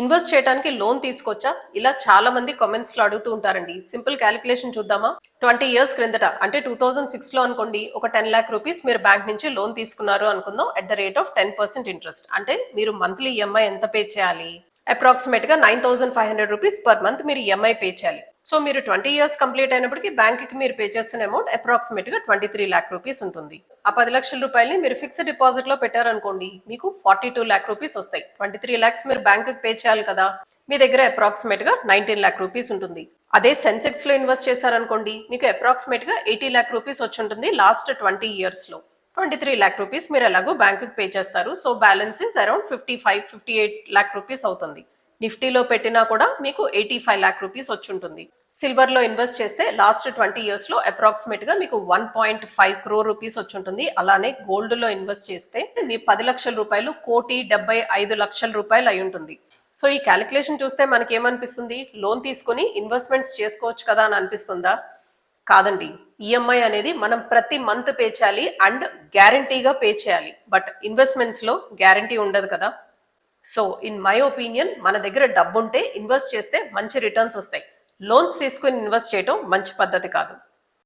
Invest చేయడానికి loan తీసుకోవచ్చా? ఇలా చాలా మంది కామెంట్స్ లో అడుగుతూ ఉంటారండి. సింపుల్ క్యాలిక్యులేషన్ చూద్దామా? 20 ఇయర్స్ క్రిందట అంటే 2006 లో అనుకోండి, ఒక 10 లాక్ రూపీస్ మీరు బ్యాంక్ నుంచి లోన్ తీసుకున్నారు అనుకుందాం, at the rate of 10% interest. అంటే మీరు మంత్లీ ఈఎంఐ ఎంత పే చేయాలి? అప్రాక్సిమేట్ గా 9,500 రూపీస్ పర్ మంత్ మీరు ఈఎంఐ పే చేయాలి. సో మీరు 20 ఇయర్స్ కంప్లీట్ అయినప్పటికీ బ్యాంక్ కి మీరు పే చేస్తున్న అమౌంట్ అప్రాక్సిమేట్ గా 23 లాక్ రూపీస్ ఉంటుంది. ఆ 10 లక్షల రూపాయలని మీరు ఫిక్స్డ్ డిపాజిట్ లో పెట్టారనుకోండి, మీకు 42 లాక్ రూపీస్ వస్తాయి. 23 లాక్స్ మీరు బ్యాంక్ కి పే చేయాలి కదా, మీ దగ్గర అప్రాక్సిమేట్ గా 19 లాక్ రూపీస్ ఉంటుంది. అదే సెన్సెక్స్ లో ఇన్వెస్ట్ చేశారనుకోండి, మీకు అప్రాక్సిమేట్ గా 80 లాక్ రూపీస్ వచ్చి ఉంటుంది లాస్ట్ 20 ఇయర్స్ లో. 23 లాక్ రూపీస్ మీరు ఎలాగో బ్యాంకుకి పే చేస్తారు. So balance is around 58 lakh rupees అవుతుంది. నిఫ్టీలో పెట్టినా కూడా మీకు 85 లాక్ రూపీస్ వచ్చి ఉంటుంది. సిల్వర్ లో ఇన్వెస్ట్ చేస్తే లాస్ట్ 20 ఇయర్స్ లో అప్రాక్సిమేట్ గా మీకు 1.5 క్రోర్ రూపీస్ వచ్చి ఉంటుంది. అలానే గోల్డ్ లో ఇన్వెస్ట్ చేస్తే మీ 10 లక్షల రూపాయలు 1,75,00,000 అయి ఉంటుంది. సో ఈ క్యాలిక్యులేషన్ చూస్తే మనకి ఏమనిపిస్తుంది? లోన్ తీసుకుని ఇన్వెస్ట్మెంట్స్ చేసుకోవచ్చు కదా అని అనిపిస్తుందా? కాదండి. ఈఎంఐ అనేది మనం ప్రతి మంత్ పే చేయాలి అండ్ గ్యారంటీగా పే చేయాలి. బట్ ఇన్వెస్ట్మెంట్స్ లో గ్యారంటీ ఉండదు కదా. సో ఇన్ మై ఒపీనియన్, మన దగ్గర డబ్బు ఉంటే ఇన్వెస్ట్ చేస్తే మంచి రిటర్న్స్ వస్తాయి. లోన్స్ తీసుకుని ఇన్వెస్ట్ చేయడం మంచి పద్ధతి కాదు.